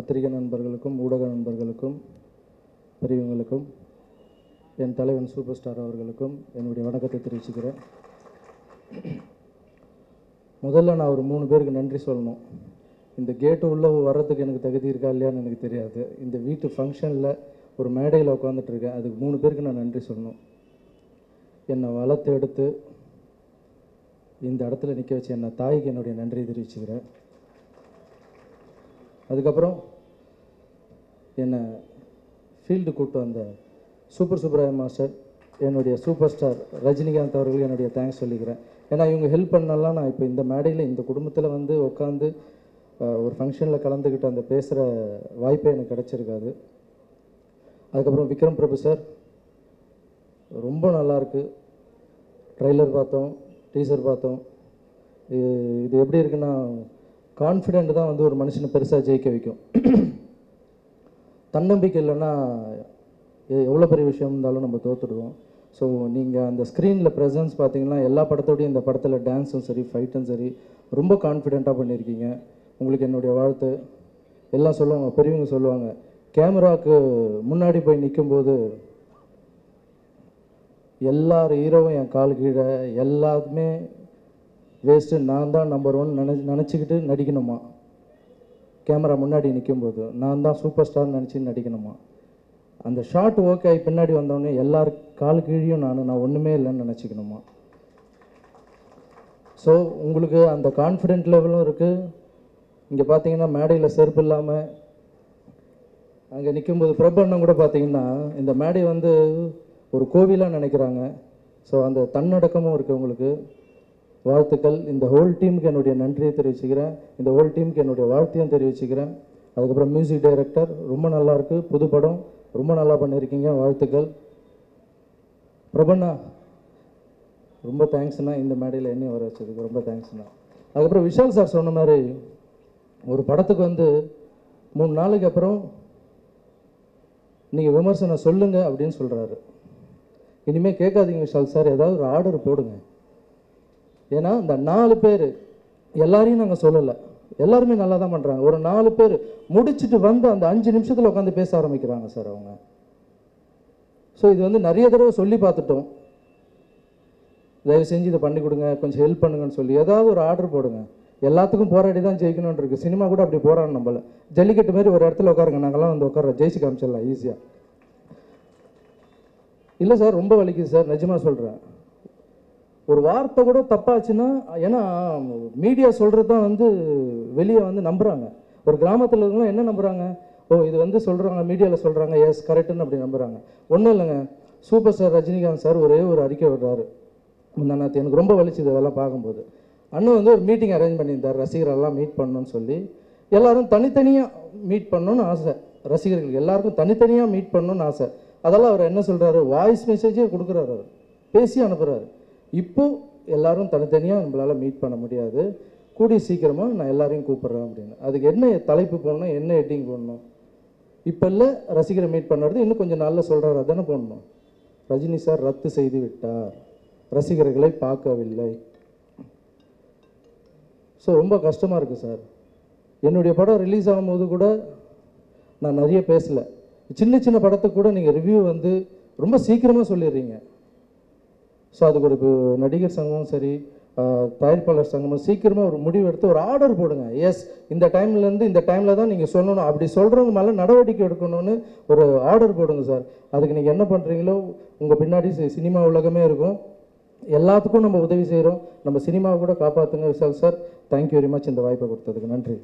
பத்திரிகை நண்பர்களுக்கும் ஊடக நண்பர்களுக்கும் பெரியவங்களுக்கும் என் தலைவன் சூப்பர் ஸ்டார் அவர்களுக்கும் என்னுடைய வணக்கத்தை தெரிவிச்சுக்கிறேன். முதல்ல நான் ஒரு 3 பேருக்கு நன்றி சொல்லணும். இந்த கேட்டு உள்ளே வர்றதுக்கு எனக்கு தகுதி இருக்கா இல்லையான்னு எனக்கு தெரியாது. இந்த வீட்டு ஃபங்க்ஷனில் ஒரு மேடையில் உட்காந்துட்ருக்கேன். அதுக்கு 3 பேருக்கு நான் நன்றி சொல்லணும். என்னை வளர்த்து எடுத்து இந்த இடத்துல நிற்க வச்சு என்னை தாய்க்கு என்னுடைய நன்றியை தெரிவிச்சுக்கிறேன். அதுக்கப்புறம் என்னை ஃபீல்டு கூப்பிட்டு வந்த சூப்பராய மாஸ்டர், என்னுடைய சூப்பர் ஸ்டார் ரஜினிகாந்த் அவர்களுக்கு என்னுடைய தேங்க்ஸ் சொல்லிக்கிறேன். ஏன்னா இவங்க ஹெல்ப் பண்ணலாம் நான் இப்போ இந்த மேடையில் இந்த குடும்பத்தில் வந்து உட்காந்து ஒரு ஃபங்க்ஷனில் கலந்துக்கிட்டு அந்த பேசுகிற வாய்ப்பே எனக்கு கிடச்சிருக்காது. அதுக்கப்புறம் விக்ரம் பிரபு சார், ரொம்ப நல்லாயிருக்கு. ட்ரெய்லர் பார்த்தோம், டீசர் பார்த்தோம். இது எப்படி இருக்குன்னா, கான்ஃபிடென்ட் தான் வந்து ஒரு மனுஷனை பெருசாக ஜெயிக்க வைக்கும். தன்னம்பிக்கை இல்லைன்னா எவ்வளோ பெரிய விஷயம் இருந்தாலும் நம்ம தோற்றுடுவோம். ஸோ நீங்கள் அந்த ஸ்க்ரீனில் ப்ரெசன்ஸ் பார்த்தீங்கன்னா எல்லா படத்தோடையும் இந்த படத்தில் டான்ஸும் சரி ஃபைட்டும் சரி ரொம்ப கான்ஃபிடெண்ட்டாக பண்ணியிருக்கீங்க. உங்களுக்கு என்னுடைய வாழ்த்து. எல்லாம் சொல்லுவாங்க, பெரியவங்க சொல்லுவாங்க, கேமராவுக்கு முன்னாடி போய் நிற்கும்போது எல்லார் ஹீரோவும் என் கால் கீழே, எல்லாத்துமே வேஸ்ட்டு, நான் தான் நம்பர் 1 நினச்சிக்கிட்டு நடிக்கணுமா. கேமரா முன்னாடி நிற்கும்போது நான் தான் சூப்பர் ஸ்டார் நினச்சி நடிக்கணுமா. அந்த ஷார்ட் ஓகே ஆகி பின்னாடி வந்தோடனே எல்லார் கால் கீழியும் நான் ஒன்றுமே இல்லைன்னு நினச்சிக்கணுமா. ஸோ உங்களுக்கு அந்த கான்ஃபிடென்ட் லெவலும் இருக்குது. இங்கே பார்த்தீங்கன்னா மேடையில் செருப்பு இல்லாமல் அங்கே நிற்கும்போது பிரபண்ணம் கூட பார்த்தீங்கன்னா இந்த மேடை வந்து ஒரு கோவிலாக நினைக்கிறாங்க. ஸோ அந்த தன்னடக்கமும் இருக்குது உங்களுக்கு. வாழ்த்துக்கள். இந்த ஹோல் டீமுக்கு என்னுடைய நன்றியை தெரிவிச்சுக்கிறேன். இந்த ஹோல் டீமுக்கு என்னுடைய வாழ்த்தையும் தெரிவிச்சுக்கிறேன். அதுக்கப்புறம் மியூசிக் டைரக்டர், ரொம்ப நல்லாயிருக்கு. புது படம் ரொம்ப நல்லா பண்ணியிருக்கீங்க, வாழ்த்துக்கள். பிரபண்ணா ரொம்ப தேங்க்ஸ்ண்ணா, இந்த மேடையில் என்னையும் வர வச்சதுக்கு ரொம்ப தேங்க்ஸ்ண்ணா. அதுக்கப்புறம் விஷால் சார் சொன்ன மாதிரி ஒரு படத்துக்கு வந்து 3 நாளைக்கு அப்புறம் நீங்கள் விமர்சனம் சொல்லுங்கள் அப்படின்னு சொல்கிறாரு. இனிமேல் கேட்காதீங்க விஷால் சார், ஏதாவது ஒரு ஆர்டர் போடுங்க. ஏன்னா இந்த 4 பேர் எல்லாரையும் நாங்கள் சொல்லலை, எல்லாருமே நல்லா தான் பண்ணுறாங்க. ஒரு 4 பேர் முடிச்சுட்டு வந்து அந்த 5 நிமிஷத்தில் உட்காந்து பேச ஆரம்பிக்கிறாங்க சார் அவங்க. ஸோ இது வந்து நிறைய தடவை சொல்லி பார்த்துட்டோம். தயவு செஞ்சு இதை பண்ணி கொடுங்க, கொஞ்சம் ஹெல்ப் பண்ணுங்கன்னு சொல்லி ஏதாவது ஒரு ஆர்டர் போடுங்க. எல்லாத்துக்கும் போராடி தான் ஜெயிக்கணும்னு இருக்குது. சினிமா கூட அப்படி போராடணும். நம்மள ஜல்லிக்கட்டு மாதிரி ஒரு இடத்துல உட்காருங்க, நாங்கள்லாம் வந்து உட்காரோம், ஜெயிச்சு காமிச்சிடலாம் ஈஸியாக. இல்லை சார், ரொம்ப வலிக்குது சார், நிஜமாக சொல்கிறேன். ஒரு வார்த்தை கூட தப்பாச்சுன்னா, ஏன்னா மீடியா சொல்கிறது தான் வந்து வெளியே வந்து நம்புகிறாங்க. ஒரு கிராமத்தில் இருக்கவங்களும் என்ன நம்புகிறாங்க, ஓ இது வந்து சொல்கிறாங்க, மீடியாவில் சொல்கிறாங்க, எஸ் கரெக்டுன்னு அப்படி நம்புகிறாங்க. ஒன்றும் இல்லைங்க, சூப்பர் ஸ்டார் ரஜினிகாந்த் சார் ஒரே ஒரு அறிக்கை விடுறாரு முந்தாநாத்து. எனக்கு ரொம்ப வலிச்சுது அதெல்லாம் பார்க்கும்போது. அண்ணன் வந்து ஒரு மீட்டிங் அரேஞ்ச் பண்ணியிருந்தார், ரசிகரெல்லாம் மீட் பண்ணணும்னு சொல்லி. எல்லோரும் தனித்தனியாக மீட் பண்ணணுன்னு ஆசை, ரசிகர்களுக்கு எல்லாருக்கும் தனித்தனியாக மீட் பண்ணணுன்னு ஆசை. அதெல்லாம் அவர் என்ன சொல்கிறாரு, வாய்ஸ் மெசேஜே கொடுக்குறாரு, அவர் பேசி அனுப்புகிறாரு. இப்போது எல்லோரும் தனித்தனியாக நம்மளால் மீட் பண்ண முடியாது, கூடி சீக்கிரமாக நான் எல்லாரையும் கூப்பிட்றேன் அப்படின்னு. அதுக்கு என்ன தலைப்பு போடணும், என்ன ஹெட்டிங் போடணும், இப்போ இல்லை ரசிகரை மீட் பண்ணுறது இன்னும் கொஞ்சம் நாளில் சொல்கிறாரு, அதானே போடணும். ரஜினி சார் ரத்து செய்து விட்டார், ரசிகர்களை பார்க்கவில்லை. ஸோ ரொம்ப கஷ்டமாக இருக்குது சார். என்னுடைய படம் ரிலீஸ் ஆகும்போது கூட நான் நிறைய பேசலை. சின்ன சின்ன படத்துக்கு கூட நீங்கள் ரிவ்யூ வந்து ரொம்ப சீக்கிரமாக சொல்லிடுறீங்க. ஸோ அதுக்கு ஒரு நடிகர் சங்கமும் சரி, தயாரிப்பாளர் சங்கமும் சீக்கிரமாக ஒரு முடிவு எடுத்து ஒரு ஆர்டர் போடுங்க. எஸ் இந்த டைம்லேருந்து இந்த டைமில் தான் நீங்கள் சொல்லணும், அப்படி சொல்கிறவங்க மேலே நடவடிக்கை எடுக்கணும்னு ஒரு ஆர்டர் போடுங்க சார். அதுக்கு நீங்கள் என்ன பண்ணுறீங்களோ உங்கள் பின்னாடி சினிமா உலகமே இருக்கும். எல்லாத்துக்கும் நம்ம உதவி செய்கிறோம். நம்ம சினிமாவை கூட காப்பாற்றுங்க Vishal sir. Thank you very much இந்த வாய்ப்பை கொடுத்ததுக்கு நன்றி.